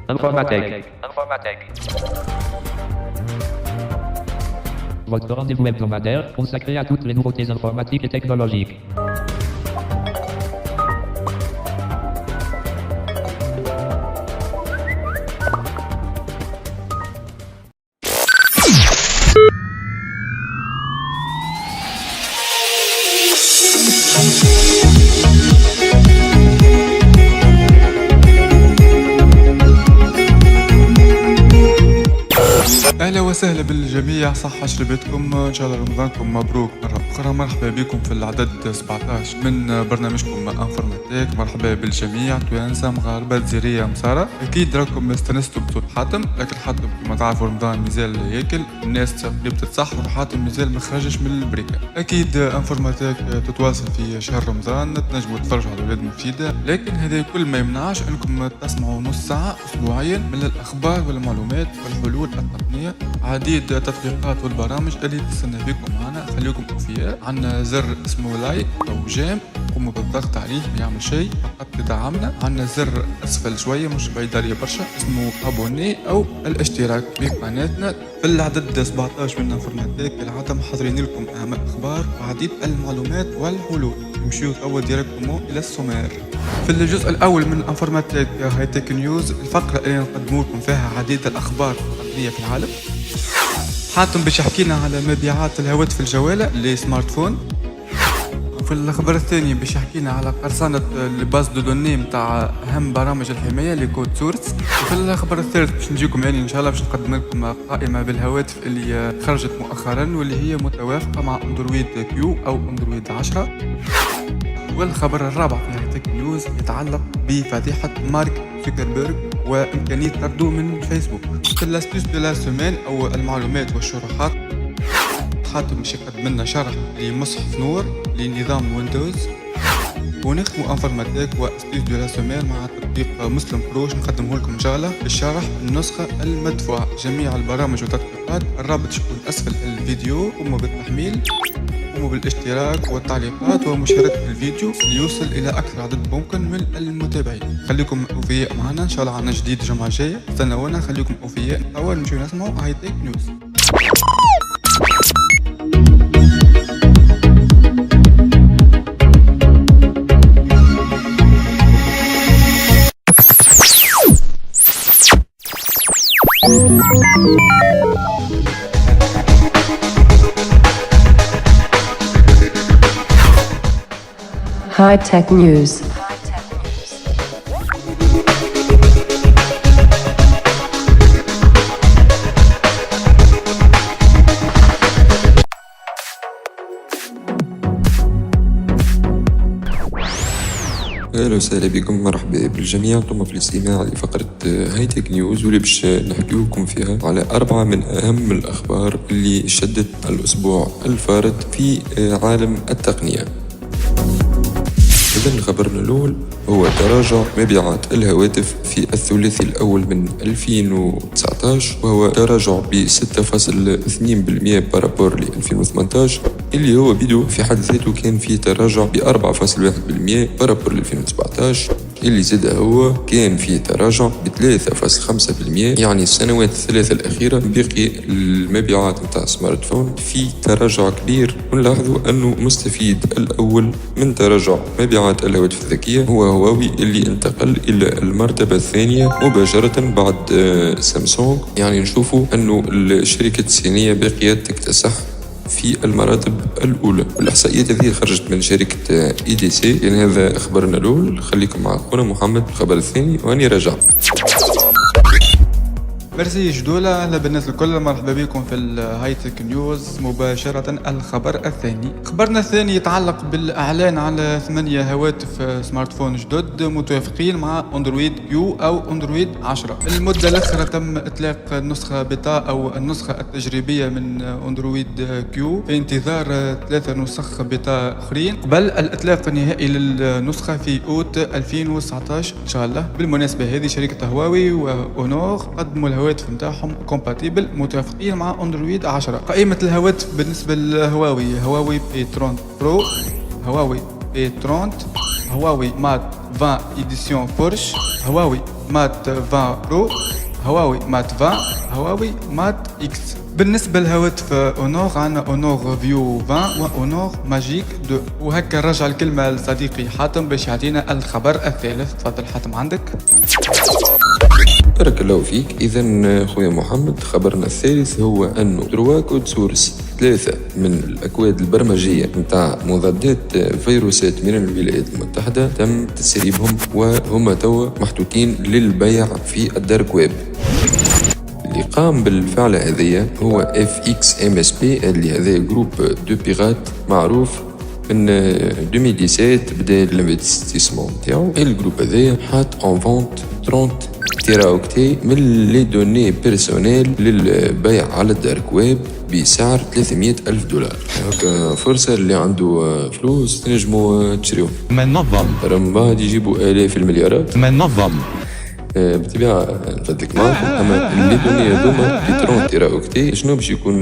Informatique. Votre rendez-vous hebdomadaire consacré à toutes les nouveautés informatiques et technologiques. اهلا وسهلا بالجميع، صحة شربتكم، ان شاء الله رمضانكم مبروك مرة اخرى. مرحبا بكم في العدد 17 من برنامجكم انفورماتيك. مرحبا بالجميع، توانسة مغاربة جزائرية مسارة. اكيد راكم استنستوا بصوت حاتم، لكن حاتم كما تعرفوا رمضان مازال ياكل، الناس تقريبا تتسحر وحاتم مازال ما خرجش من البريكة. اكيد انفورماتيك تتواصل في شهر رمضان، تنجموا تفرجوا على اولاد مفيدة، لكن هذا كل ما يمنعش انكم تسمعوا نص ساعة اسبوعيا من الاخبار والمعلومات والحلول التقنية، عديد التطبيقات والبرامج اللي تستنى بكم معنا. خليكم اوفياء. عندنا زر اسمه لايك او جيم، قوموا بالضغط عليه ما يعمل شيء، فقط تدعمنا. عندنا زر اسفل شويه مش بعيد عليه برشا اسمه ابوني او الاشتراك بقناتنا. في العدد 17 من انفورماتيك كالعاده محضرين لكم اهم الاخبار وعديد المعلومات والحلول. نمشيو توا ديريكتومون الى السومير. في الجزء الاول من انفورماتيك هاي تك نيوز، الفقره اللي نقدموا لكم فيها عديد الاخبار التقنيه في العالم. حاتم باش يحكينا على مبيعات الهواتف الجوالة اللي سمارت فون. في الخبر الثاني باش يحكينا على قرصنة الباز دو دوني متاع اهم برامج الحماية اللي كود سورس. وفي الخبر الثالث باش نجيكم يعني ان شاء الله باش نقدم لكم قائمة بالهواتف اللي خرجت مؤخرا واللي هي متوافقة مع اندرويد كيو او اندرويد 10. والخبر الرابع في هاي تك نيوز يتعلق بفضيحة مارك زوكربيرغ وإمكانية طرده من فيسبوك. في الاستيس دو لا سومين أو المعلومات والشروحات، حاتم باش يقدم لنا شرح لمصحف نور لنظام ويندوز. ونختموا انفورماتيك واستيس دو لا سومين مع تطبيق مسلم برو نقدمه لكم ان شاء الله بالشرح النسخة المدفوعة. جميع البرامج والتطبيقات الرابط شكون اسفل الفيديو. قوموا بالتحميل، قوموا بالاشتراك والتعليقات ومشاركة الفيديو ليوصل إلى أكثر عدد ممكن من المتابعين. خليكم أوفياء معنا، إن شاء الله عنا جديد الجمعة الجاية، استنونا. خليكم أوفياء. أول نمشيو نسمعوا هاي تك نيوز. High Tech News. اهلا وسهلا بكم، مرحبا بالجميع. ثم في الاستماع لفقرة هاي تك نيوز واللي باش نحكي لكم فيها على 4 من اهم الاخبار اللي شدت الاسبوع الفارط في عالم التقنية. إذن خبرنا الأول هو تراجع مبيعات الهواتف في الثلاثي الأول من 2019، وهو تراجع ب 6.2% بارابور ل 2018، اللي هو بدو في حد ذاته كان فيه تراجع ب 4.1% بارابور ل 2017، اللي زاد هو كان فيه تراجع ب 3.5%. يعني السنوات الثلاثة الأخيرة باقي المبيعات متاع سمارت فون في تراجع كبير. ونلاحظوا أنه مستفيد الأول من تراجع مبيعات الهواتف الذكية هو هواوي، اللي انتقل إلى المرتبة الثانية مباشرة بعد سامسونج. يعني نشوفوا أنه الشركة الصينية باقية تكتسح في المراتب الأولى. والإحصائيات هذه خرجت من شركة EDC. يعني هذا أخبرنا الأول. خليكم مع أخونا محمد في الخبر الثاني وأني راجع. ميرسي جدولة. أهلا بالناس الكل، مرحبا بكم في الهاي تك نيوز. مباشرة الخبر الثاني. خبرنا الثاني يتعلق بالإعلان على 8 هواتف سمارت فون جدد متوافقين مع أندرويد كيو أو أندرويد 10. المدة الأخيرة تم إطلاق النسخة بيتا أو النسخة التجريبية من أندرويد كيو في انتظار 3 نسخ بيتا أخرين قبل الإطلاق النهائي للنسخة في أوت 2019 إن شاء الله. بالمناسبة هذه شركة هواوي وأونور قدموا الهواتف نتاعهم كومباتيبل متوافقين مع اندرويد 10. قائمة الهواتف بالنسبة لهواوي: هواوي بي 30 برو، هواوي P30، هواوي مات 20 إديسيون بورش، هواوي مات 20 برو، هواوي مات 20، هواوي مات إكس. بالنسبة للهواتف اونور عندنا اونور فيو 20 واونور ماجيك 2. وهكا نرجع الكلمة لصديقي حاتم باش يعطينا الخبر الثالث. تفضل حاتم عندك. بارك الله فيك. إذا خويا محمد، خبرنا الثالث هو أنه دروا كود سورس 3 من الأكواد البرمجية متاع مضادات فيروسات من الولايات المتحدة تم تسريبهم، وهم توا محطوطين للبيع في الدارك ويب. اللي قام بالفعل هذه هو FXMSP، اللي هذا جروب دو بيرات معروف من 2017 بدا الانفستيسمون نتاعو. الجروب هذا حاط اون فونت 30 تيرا اوكتي من لي دوني بيرسونيل للبيع على الدارك ويب بسعر $300,000. هكا فرصة اللي عنده فلوس تنجموا تشريوه. منظم من بعد يجيبوا آلاف المليارات. منظم بالطبيعة نفدك معكم، أما اللي دوني هذوما في 30 تيرا اوكتي شنو باش يكون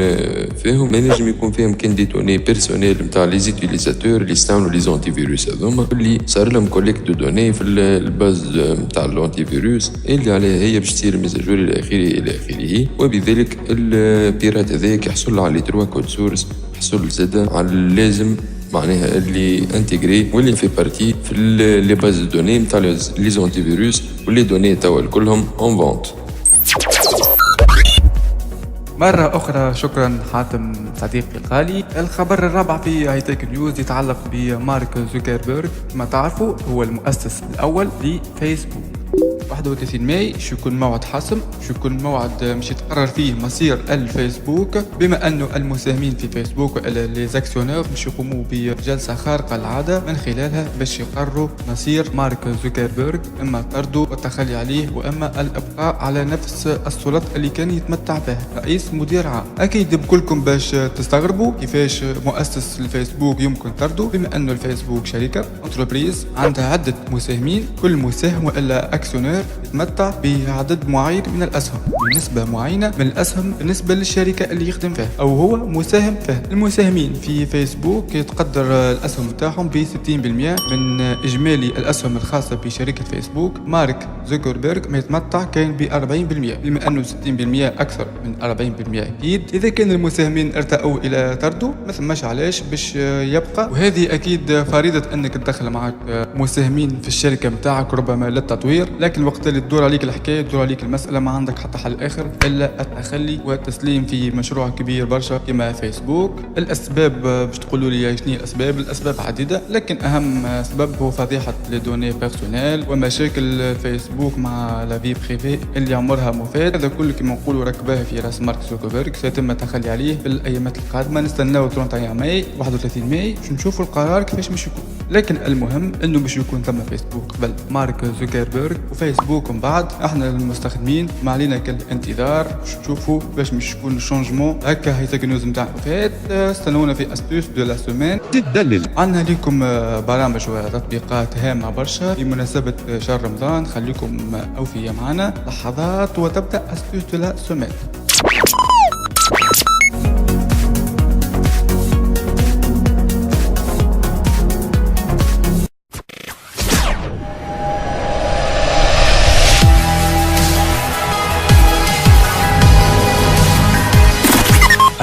فيهم؟ ما نجم يكون فيهم كان دي دوني بيرسونيل نتاع لي زيتيليزاتور اللي يستعملوا لي زونتي فيروس هذوما، اللي صار لهم كوليكت دو دوني في الباز نتاع الانتي فيروس اللي عليها هي باش تصير ميزاجور الى اخره الى اخره. وبذلك البيرات هذاك يحصل على 3 كود سورس، يحصل زاد على اللازم معناها اللي انتجري واللي في بارتي في لي باز دوني نتاع لي زونتي فيروس، واللي دوني توا كلهم اون فونت. مرة أخرى شكرا حاتم صديقي الغالي. الخبر الرابع في هاي تك نيوز يتعلق بمارك زوكربيرغ. ما تعرفوا هو المؤسس الأول لفيسبوك. 31 ماي شو يكون موعد حسم، شو يكون موعد مش يتقرر فيه مصير الفيسبوك، بما انه المساهمين في فيسبوك لي زاكسيونير مش يقوموا بجلسة خارقة العادة من خلالها باش يقرروا مصير مارك زوكربيرغ، اما طرده والتخلي عليه واما الابقاء على نفس السلطة اللي كان يتمتع بها رئيس مدير عام. اكيد بكلكم باش تستغربوا كيفاش مؤسس الفيسبوك يمكن طرده، بما انه الفيسبوك شركة انتربريز عندها عدة مساهمين، كل مساهم والا اكسيونير يتمتع بعدد معين من الأسهم بنسبة معينة من الأسهم بالنسبة للشركة اللي يخدم فيها أو هو مساهم فيها. المساهمين في فيسبوك يتقدر الأسهم بتاعهم ب 60% من إجمالي الأسهم الخاصة بشركة فيسبوك. مارك زوكربيرغ ما يتمتع كان ب 40%، بما أنه 60% أكثر من 40%. أكيد إذا كان المساهمين ارتأوا إلى طرده ما ثماش علاش باش يبقى، وهذه أكيد فريضة أنك تدخل معك مساهمين في الشركة متاعك ربما للتطوير، لكن وقت اللي تدور عليك الحكاية تدور عليك المسألة ما عندك حتى حل آخر إلا التخلي والتسليم في مشروع كبير برشا كما فيسبوك. الأسباب باش تقولوا لي شنو الأسباب؟ الأسباب عديدة، لكن أهم سبب هو فضيحة لي دوني بيرسونيل ومشاكل فيسبوك مع لا في بريفي اللي عمرها مفاد. هذا كله كما نقولوا ركباه في راس مارك زوكربيرغ، سيتم التخلي عليه في الأيامات القادمة. نستناو 31 ماي 31 ماي باش نشوفوا القرار كيفاش باش يكون، لكن المهم انه باش يكون ثم فيسبوك قبل مارك زوكربيرغ وفيسبوك من بعد. احنا المستخدمين ما علينا كالانتظار باش نشوفوا باش مش يكون الشونجمون. هكا هي تك نيوز نتاعنا فات. استنونا في استوس دو لا سيمين. تدلل عندنا لكم برامج وتطبيقات هامة برشا بمناسبة شهر رمضان، خليكم اوفياء معنا. لحظات وتبدا استوس دو لا سيمين.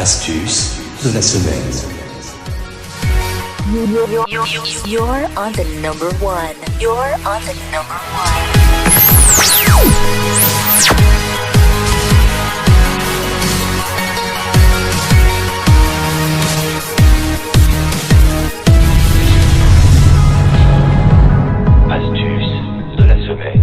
Astuce de la semaine. You're on the number one. You're on the number one. Astuce de la semaine.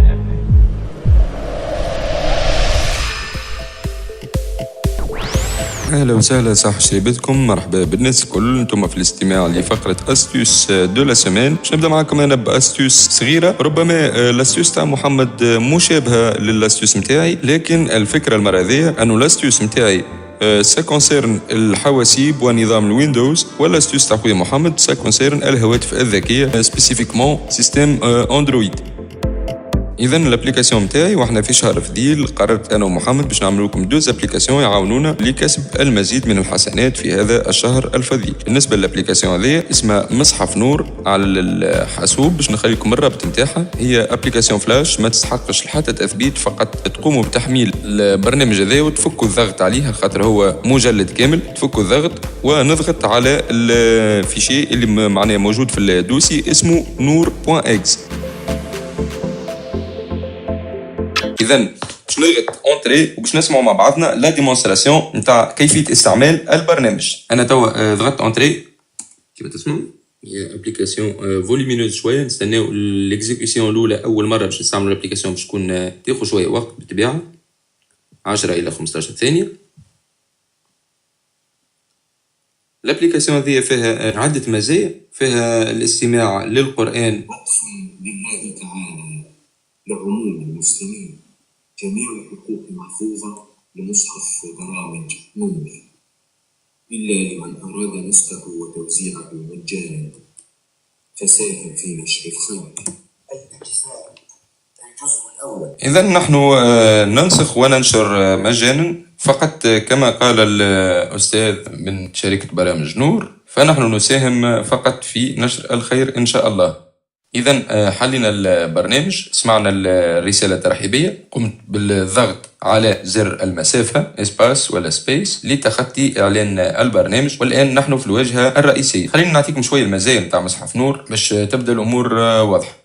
اهلا وسهلا صح شيبتكم، مرحبا بالناس الكل. انتم في الاستماع لفقره استوس دو لا سيمين. باش نبدا معكم انا باستوس صغيره. ربما الاستوس تاع محمد مشابهه للاستوس نتاعي، لكن الفكره المره هذه انه الاستوس نتاعي سا كونسيرن الحواسيب ونظام الويندوز، ولا استوس تاع خويا محمد سا كونسيرن الهواتف الذكيه سبيسيفيكمون سيستم اندرويد. اذا الابليكاسيون نتاعي واحنا في شهر فضيل قررت انا ومحمد باش نعمل لكم دوز ابليكاسيون يعاونونا لكسب المزيد من الحسنات في هذا الشهر الفضيل. بالنسبه للابليكاسيون هذه اسمها مصحف نور على الحاسوب، باش نخلي لكم الرابط نتاعها. هي ابليكاسيون فلاش ما تستحقش حتى تثبيت، فقط تقوموا بتحميل البرنامج هذا وتفكوا الضغط عليه خاطر هو مجلد كامل. تفكوا الضغط ونضغط على الفيشي اللي معناه موجود في الدوسي اسمه نور.exe. اذا باش نضغط اونتري وباش نسمعوا مع بعضنا لا ديمونستراسيون نتاع كيفيه استعمال البرنامج. انا توا ضغطت اونتري كيف تسمعوا. هي ابليكاسيون فوليمينوز شويه، نستناو الاكزيكيسيون الاولى. اول مره باش نستعملوا الابليكاسيون باش تكون تاخذ شويه وقت بالطبيعه، 10 الى 15 ثانيه. الابليكاسيون هذه فيها عده مزايا، فيها الاستماع للقران وقف لله تعالى لعموم المسلمين، جميع الحقوق محفوظة لمصحف برامج نور إلا لمن أراد نسخه وتوزيعه مجانا فساهم في نشر الخير. الأجزاء الجزء الأول. إذا نحن ننسخ وننشر مجانا فقط كما قال الأستاذ من شركة برامج نور، فنحن نساهم فقط في نشر الخير إن شاء الله. إذا حلينا البرنامج، سمعنا الرسالة الترحيبية، قمت بالضغط على زر المسافة اسباس ولا سبيس لتخطي إعلان البرنامج، والآن نحن في الواجهة الرئيسية. خلينا نعطيكم شوية المزايا نتاع مصحف نور باش تبدأ الأمور واضحة.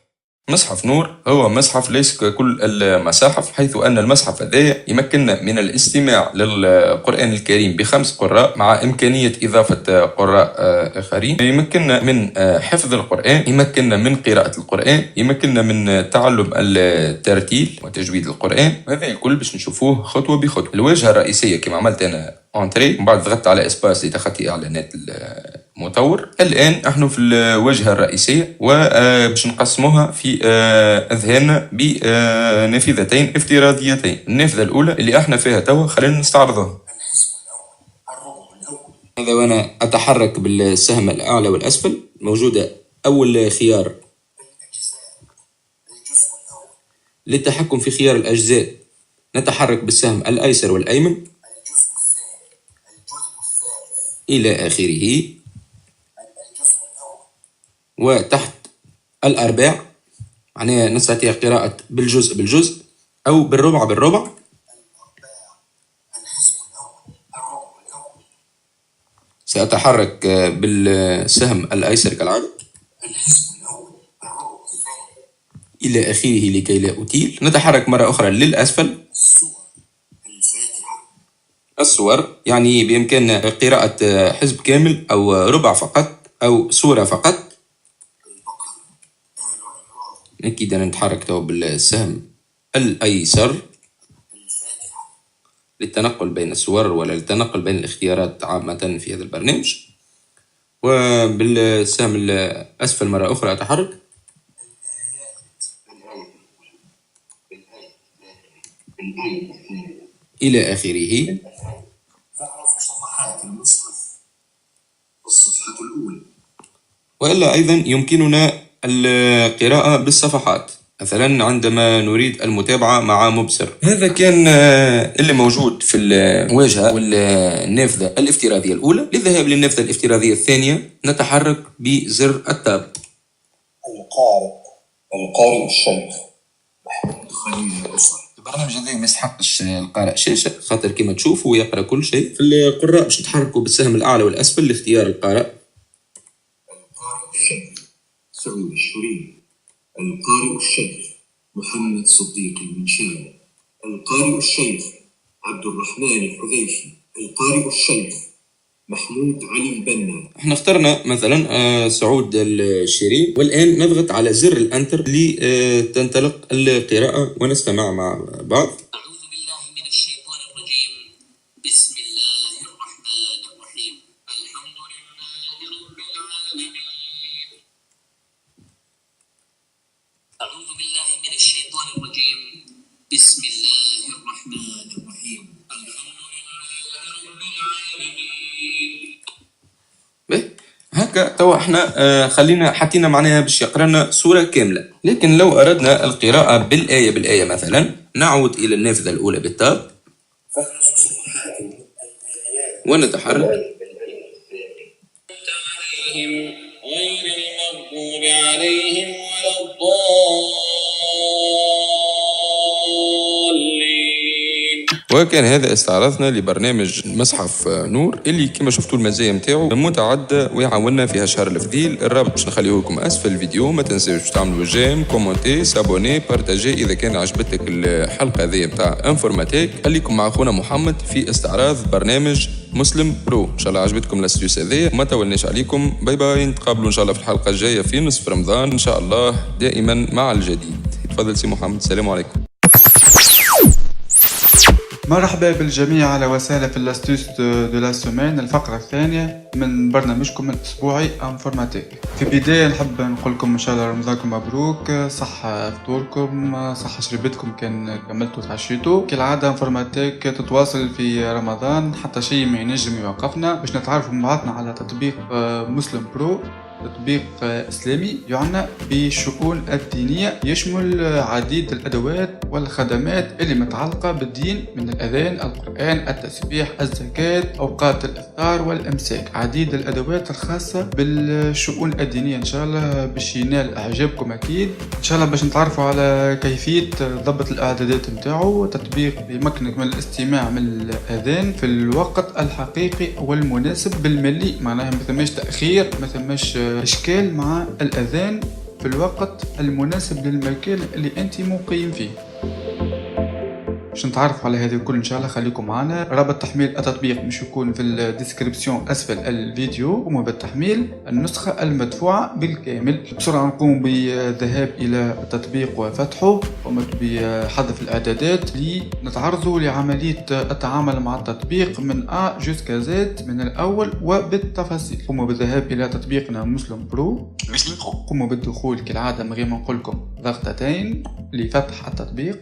مصحف نور هو مصحف ليس ككل المصاحف، حيث أن المصحف هذا يمكننا من الاستماع للقرآن الكريم ب5 قراء مع إمكانية إضافة قراء آخرين. يمكننا من حفظ القرآن، يمكننا من قراءة القرآن، يمكننا من تعلم الترتيل وتجويد القرآن. هذا الكل باش نشوفوه خطوة بخطوة. الواجهة الرئيسية كما عملت أنا اونتري، من بعد ضغطت على اسباس لتخطي اعلانات المطور. الان نحن في الواجهه الرئيسيه وباش نقسموها في اذهاننا بنافذتين افتراضيتين. النافذه الاولى اللي احنا فيها توا خلينا نستعرضها. هذا وانا اتحرك بالسهم الاعلى والاسفل، موجوده اول خيار للتحكم في خيار الاجزاء، نتحرك بالسهم الايسر والايمن إلى آخره. وتحت الأرباع معناها نستطيع قراءة بالجزء أو بالربع. سأتحرك بالسهم الأيسر كالعادة إلى آخره لكي لا أطيل. نتحرك مرة أخرى للأسفل. الصور يعني بإمكاننا قراءة حزب كامل أو ربع فقط أو سورة فقط. أكيد أنا نتحرك تو بالسهم الأيسر للتنقل بين الصور ولا للتنقل بين الاختيارات عامة في هذا البرنامج. وبالسهم الأسفل مرة أخرى أتحرك إلى آخره. فاعرف صفحات المصحف. الصفحة الأولى. وإلا أيضا يمكننا القراءة بالصفحات، مثلا عندما نريد المتابعة مع مبصر. هذا كان اللي موجود في الواجهة والنافذة الافتراضية الأولى. للذهاب للنافذة الافتراضية الثانية نتحرك بزر التاب. القارئ الشيخ محمود خليل الأسر. البرنامج هذا ما يستحقش القارئ شاشة، خاطر كما تشوفوا يقرأ كل شيء. في القراء باش نتحركوا بالسهم الأعلى والأسفل لاختيار القارئ. القارئ الشيخ سعود الشريم. القارئ الشيخ محمد صديق المنشاوي. القارئ الشيخ عبد الرحمن الحذيفي. القارئ الشيخ محمود علي البنا. احنا اخترنا مثلا سعود الشريم، والآن نضغط على زر الانتر لتنطلق القراءة ونستمع مع بعض. أعوذ بالله من الشيطان الرجيم. بسم الله الرحمن الرحيم. الحمد لله رب العالمين. أعوذ بالله من الشيطان الرجيم. بسم الله الرحمن الرحيم. الحمد لله رب العالمين. هكا هكا توا احنا خلينا حطينا معناها باش يقرا لنا صورة كاملة. لكن لو أردنا القراءة بالآية مثلا نعود إلى النافذة الأولى بالتاب ونتحرك عليهم غير المغضوب عليهم ولا الضالين. وكان هذا استعراضنا لبرنامج مصحف نور اللي كما شفتوا المزايا نتاعو متعدده ويعاوننا في هالشهر الفضيل. الرابط باش نخليه لكم اسفل الفيديو. ما تنساوش تعملوا جيم كومونتي سابوني بارتاجي اذا كان عجبتك الحلقه هذه نتاع انفورماتيك. خليكم مع اخونا محمد في استعراض برنامج مسلم برو. ان شاء الله عجبتكم الاستوديو هذه. ما تولناش عليكم. باي باي. نتقابلوا ان شاء الله في الحلقه الجايه في نصف رمضان ان شاء الله دائما مع الجديد. تفضل سي محمد. السلام عليكم. مرحبا بالجميع على وسائل في الاستوس دو لا سومين، الفقرة الثانية من برنامجكم الأسبوعي انفورماتيك. في بداية نحب نقول لكم إن شاء الله رمضانكم مبروك، صحة فطوركم، صحة شربتكم كان كملتوا تعشيتوا. كالعادة انفورماتيك تتواصل في رمضان حتى شيء ما ينجم يوقفنا باش نتعرفوا مع بعضنا على تطبيق مسلم برو، تطبيق إسلامي يعنى بالشؤون الدينية، يشمل عديد الأدوات والخدمات اللي متعلقة بالدين من الأذان، القرآن، التسبيح، الزكاة، أوقات الإفطار والإمساك. عديد الأدوات الخاصة بالشؤون الدينية إن شاء الله باش ينال إعجابكم أكيد. إن شاء الله باش نتعرفوا على كيفية ضبط الإعدادات متاعو. تطبيق يمكنك من الاستماع من الأذان في الوقت الحقيقي والمناسب بالملي، معناها ما ثماش تأخير، ما ثماش إشكال مع الأذان في الوقت المناسب للمكان اللي أنت مقيم فيه. باش نتعرف على هذا الكل إن شاء الله خليكم معنا. رابط تحميل التطبيق مش يكون في الديسكريبسيون أسفل الفيديو. قوموا بالتحميل النسخة المدفوعة بالكامل. بسرعة نقوم بالذهاب إلى التطبيق وفتحه. قمت بحذف الإعدادات لنتعرضوا لعملية التعامل مع التطبيق من A jusqu'à Z من الأول وبالتفاصيل. قوموا بالذهاب إلى تطبيقنا مسلم برو. قوموا بالدخول كالعادة من غير ما نقولكم ضغطتين لفتح التطبيق.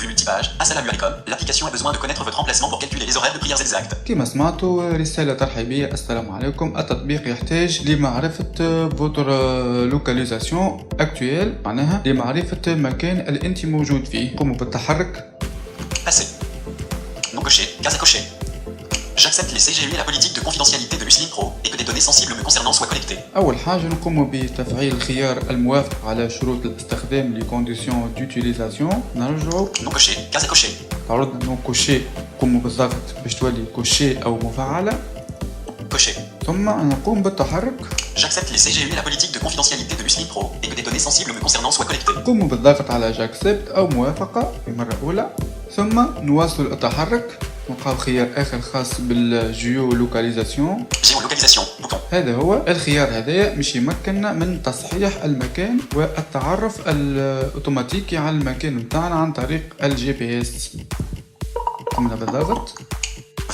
Vue multipage, assalamu alaikum, l'application a besoin de connaître votre emplacement pour calculer les horaires de prières exactes. كما سمعتوا رسالة ترحيبية السلام عليكم. التطبيق يحتاج لمعرفة votre localisation actuelle، معناها لمعرفة المكان اللي انت موجود فيه. قوموا بالتحرك. Passer. Non coché, case coché. J'accepte les CGU et la politique de confidentialité de Muslim Pro et que des données sensibles me concernant soient collectées. أول حاجة نقوم بتفعيل الخيار الموافق على شروط الاستخدام لي كونديسيون ديوتيليزاسيون. نرجعوا Non coché, case coché. تعرضنا نو كوشي. قوموا بالضغط باش تولي كوشي أو مفعلة. Coché. ثم نقوم بالتحرك. J'accepte les CGU et la politique de confidentialité de Muslim Pro et que des données sensibles me concernant soient collectées. قوموا بالضغط على جاكسبت أو موافقة في مرة أولى. ثم نواصل التحرك. نلقاو خيار آخر خاص بالجيو لوكاليزاسيون. Géolocalisation, bouton. هذا هو الخيار هذايا مش يمكننا من تصحيح المكان والتعرف الأوتوماتيكي على المكان متاعنا عن طريق الجي بي اس. قمنا بالضغط.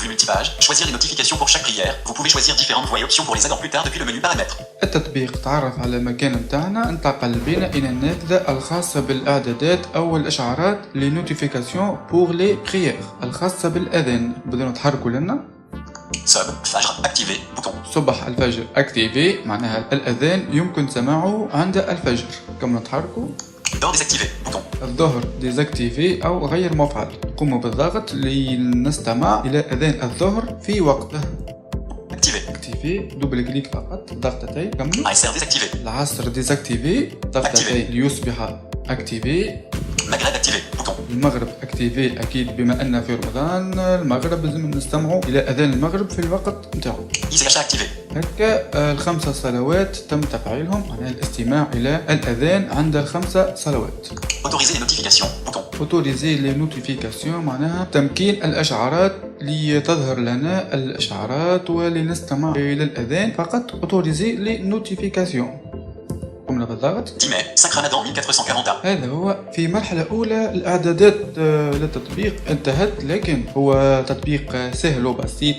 Vue multipage, choisir les notifications pour chaque prière. Vous pouvez choisir différentes voies et options pour les add-ons plus tard depuis le menu paramètres. التطبيق تعرف على المكان متاعنا. انتقل بنا إلى النافذة الخاصة بالإعدادات أو الإشعارات لي نوتيفيكاسيون بور لي بريير الخاصة بالأذان. بدنا نتحركوا لنا. Sub, Fajr, activé, bouton. صبح الفجر اكتيفي، معناها الأذان يمكن سماعه عند الفجر. كم نتحركوا. D'or désactivé, bouton. الظهر ديزاكتيفي أو غير مفعل. قوموا بالضغط لنستمع إلى أذان الظهر في وقته. اكتيفي دوبل كليك فقط ضغطتين. كمل. ASR désactivé. العصر ديزاكتيفي ضغطتين ليصبح اكتيفي. Maghreb activé, bouton. المغرب اكتيفي اكيد بما ان في رمضان المغرب لازم نستمعوا الى اذان المغرب في الوقت نتاعو. ICH activé. هكا الخمسة صلوات تم تفعيلهم، معناها الاستماع الى الاذان عند الخمسة صلوات. Autoriser les notifications, bouton. اوتوريزي لي نوتيفيكاسيون، معناها تمكين الاشعارات لتظهر لنا الاشعارات ولنستمع الى الاذان فقط. اوتوريزي لي نوتيفيكاسيون. قمنا بالضغط. 10 mai, 5 Ramadan 1440. هذا هو في مرحلة أولى الإعدادات للتطبيق انتهت، لكن هو تطبيق سهل وبسيط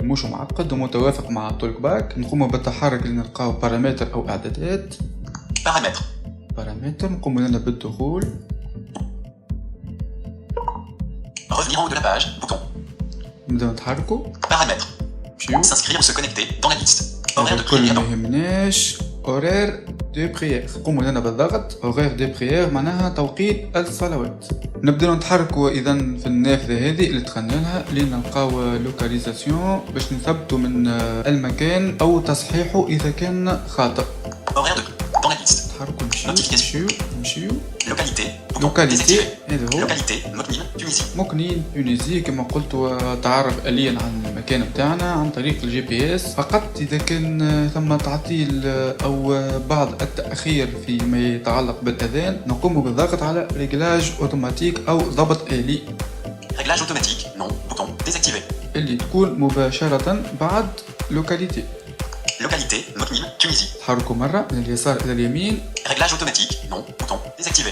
مش معقد ومتوافق مع التولك باك. نقوم بالتحرك لنلقاو بارامتر أو إعدادات. بارامتر نقوم لنا بالدخول. Revenir en haut de la page, bouton. نبداو نتحركوا. Paramètres. S'inscrire ou se connecter dans la liste. هذا الكل ما يهمناش. اورير دي بريير، قوموا لنا بالضغط. اورير دي بريير معناها توقيت الصلوات. نبداو نتحركوا اذا في النافذه هذه اللي دخلنا لها لنلقاو لوكاليزاسيون باش نثبتوا من المكان او تصحيحه اذا كان خاطئ. نتحركوا نمشيو لوكاليتي. هذا هو مكنين تونيزي كما قلت، تعرف آليا عن المكان بتاعنا عن طريق الجي بي اس. فقط اذا كان ثم تعطيل او بعض التأخير فيما يتعلق بالاذان نقوم بالضغط على ريجلاج اوتوماتيك او ضبط آلي. Réglage automatique, non, bouton désactivé. اللي تكون مباشرة بعد لوكاليتي. Localité, Moknil, Tunisie. تحركوا مرة من اليسار إلى اليمين. Réglage automatique, non, bouton désactivé.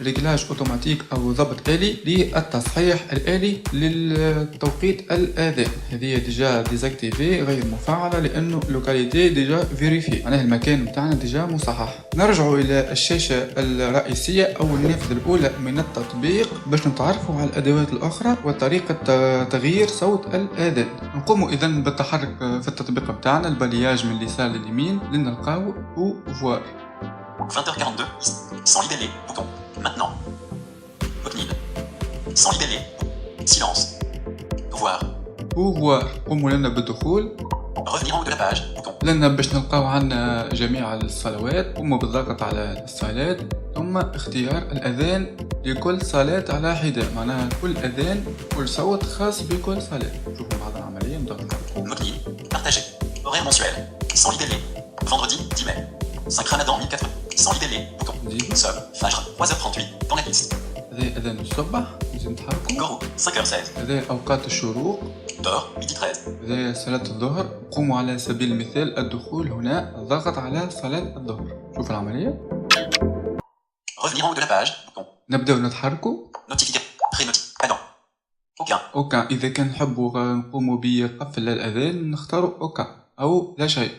ريجلاج اوتوماتيك او ضبط آلي للتصحيح الآلي للتوقيت الأذان. هذه ديجا ديزاكتيفي غير مفعلة لأنه لوكاليتي ديجا فيريفي، معناها المكان بتاعنا ديجا مصحح. نرجع إلى الشاشة الرئيسية أو النافذة الأولى من التطبيق باش نتعرفوا على الأدوات الأخرى وطريقة تغيير صوت الأذان. نقوم إذا بالتحرك في التطبيق بتاعنا البالياج من اليسار لليمين لنلقاو بوفوار. 20h42, sans libellé, bouton. Maintenant. Moknil. Sans libellé. Silence. Voir. Pouvoir. قوموا لنا بالدخول. Revenir en haut de la page, bouton. لنا باش نلقاو عنا جميع الصلوات. قوموا بالضغط على الصلاة ثم اختيار الأذان لكل صلاة على حدة، معناها كل أذان كل صوت خاص بكل صلاة. شوفوا بعض العملية نضغط. Moknil. Partagé. Horaire mensuel. Sans libellé. Vendredi 10 mai. 5 Ramadan 1080. Sans libellé, bouton. Sub, Fajr, 3h38, dans la liste. هذا أذان الصباح، نزيد نتحركوا. Goro, 5h16. هذا أوقات الشروق. Dor, midi 13. هذا صلاة الظهر. قوموا على سبيل المثال الدخول هنا، الضغط على صلاة الظهر. شوف العملية. Revenir en haut de la page, bouton. نبداو نتحركوا. Notification, pré-notif, Adam. Aucun. إذا كان نحبوا نقوموا بقفل الأذان نختاروا aucun أو لا شيء.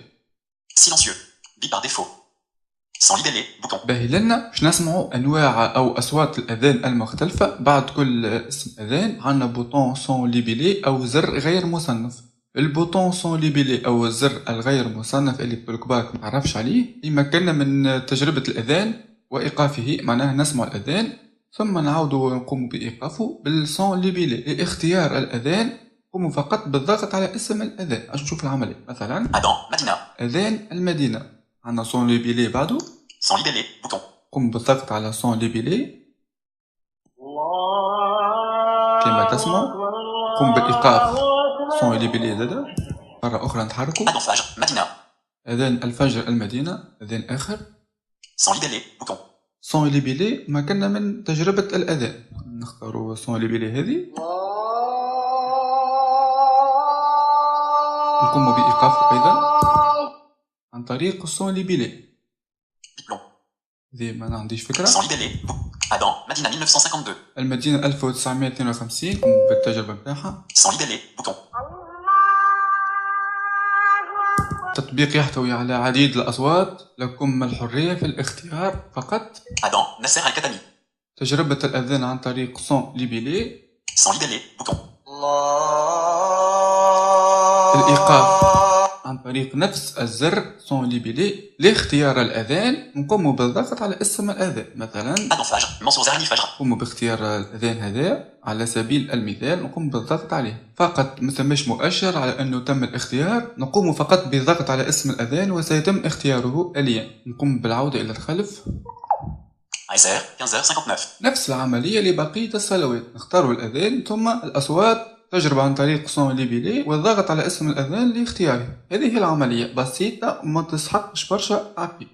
Silencieux, bip par défaut. Sans libellé, bouton. باهي لنا باش نسمعوا انواع او اصوات الاذان المختلفه. بعد كل اسم اذان عندنا بوطون سون ليبيلي او زر غير مصنف. البوطون سون ليبيلي او الزر الغير مصنف اللي بالكبار ما نعرفش عليه يمكننا من تجربه الاذان وايقافه، معناها نسمع الاذان ثم نعاودوا نقوم بايقافه بالسون ليبيلي. لاختيار الاذان قوموا فقط بالضغط على اسم الاذان. اش نشوف العمليه مثلا اذان المدينه، عندنا سون ليبيلي بعده. Sans libellé, bouton. قم بالضغط على سون ليبيلي كما تسمع. قم بالإيقاف سون ليبيلي زادا. مرة أخرى نتحركوا. Adon Fajr, Madina. أذان الفجر المدينة، أذان آخر. Sans libellé, bouton. سون ليبيلي ما كنا من تجربة الأذان، نختاروا سون ليبيلي هذه. نقوم بإيقافه أيضا عن طريق السون ليبيلي. ذي ما عنديش فكرة. Sans libellé, Adam, Madina 1952. المدينة 1952 بالتجربة بتاعها. Sans libellé, bouton. التطبيق يحتوي على عديد الأصوات، لكم الحرية في الاختيار فقط. Adam, Nasser Al-Khatami. تجربة الأذان عن طريق سون ليبيلي. Sans libellé, bouton. الإيقاف عن طريق نفس الزر سون ليبيلي. لاختيار الأذان نقوم بالضغط على اسم الأذان، مثلا Adon Fajr, Mansour Zahani Fajr. نقوم باختيار الأذان هذا على سبيل المثال، نقوم بالضغط عليه فقط. مثمش مؤشر على أنه تم الاختيار، نقوم فقط بالضغط على اسم الأذان وسيتم اختياره آليا. نقوم بالعودة إلى الخلف. Aïsser, 15h59. نفس العملية لبقية الصلوات، نختار الأذان ثم الأصوات تجربة عن طريق سون ليبيلي والضغط على اسم الأذان لاختياره. هذه هي العملية بسيطة وما تسحقش برشا عقل.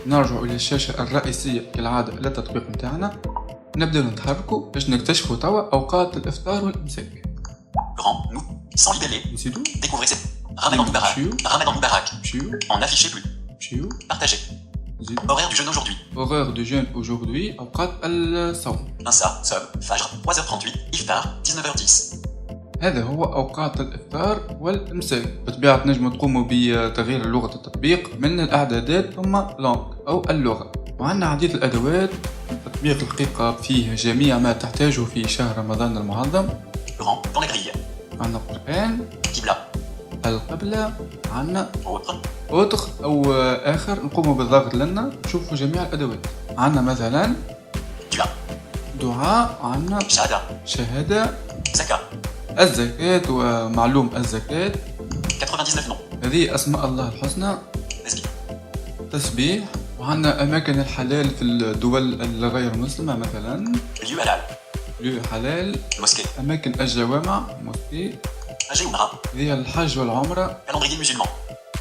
نرجع إلى الشاشة الرئيسية كالعادة للتطبيق متاعنا. نبدأ نتحركوا باش نكتشفوا توا أوقات الإفطار والإمساك. Laurent, nous, sans libellé. نزيدو. Découvrez cette Ramadan Moubarak. Ramadan Moubarak. En affichez plus. مشيو. Partagez. نزيدو. Horaire du jeûne aujourd'hui. Horaire du jeûne aujourd'hui أوقات الصوم. Insa, Sub, Fajr, 3h38, Iftar, 19h10. هذا هو أوقات الإفطار والإمساك. بطبيعة نجم تقوموا بتغيير لغة التطبيق من الإعدادات ثم لونغ أو اللغة، وعندنا عديد الأدوات تطبيق الحقيقة فيه جميع ما تحتاجه في شهر رمضان المعظم. Rang dans la grille. عندنا قرآن، Qibla. القبلة، عندنا Autre. أوتر أو آخر نقوم بالضغط لنا نشوفوا جميع الأدوات. عندنا مثلا Dua. دعاء، عندنا Shahada. شهادة، Zaka. الزكاة ومعلوم الزكاة. 99 noms. هذه أسماء الله الحسنى. Tasbih. تسبيح. وعندنا أماكن الحلال في الدول الغير مسلمة مثلا Lieu halal. ليو حلال، Mosquée. أماكن الجوامع موسكي. Hajj et Umrah. هذه الحج والعمرة. Calendrier musulman.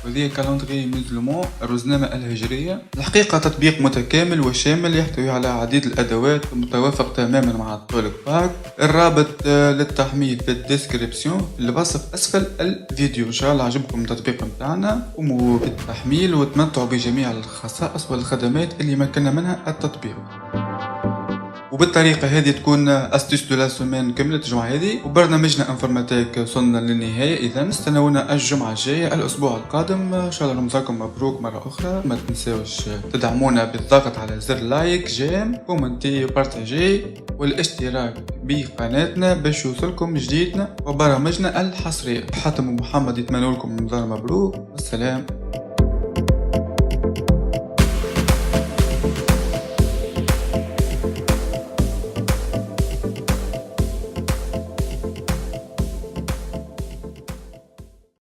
وهذه كالندري مسلمون الروزنامة الهجرية. الحقيقة تطبيق متكامل وشامل يحتوي على عديد الأدوات متوافق تماما مع التولك باك. الرابط للتحميل في الديسكريبسيون في الوصف أسفل الفيديو. إن شاء الله عجبكم التطبيق متاعنا، قوموا بالتحميل وتمتعوا بجميع الخصائص والخدمات اللي مكنا منها التطبيق. وبالطريقة هذه تكون أستيس دو لا سومين كملت الجمعة هذه، وبرنامجنا انفورماتيك وصلنا للنهاية. إذا استنونا الجمعة الجاية الأسبوع القادم. إن شاء الله رمضانكم مبروك مرة أخرى. ما تنساوش تدعمونا بالضغط على زر لايك، جيم، كومنتي، بارتاجي والاشتراك بقناتنا باش يوصلكم جديدنا وبرامجنا الحصرية. حاتم محمد يتمنى لكم رمضان مبروك والسلام.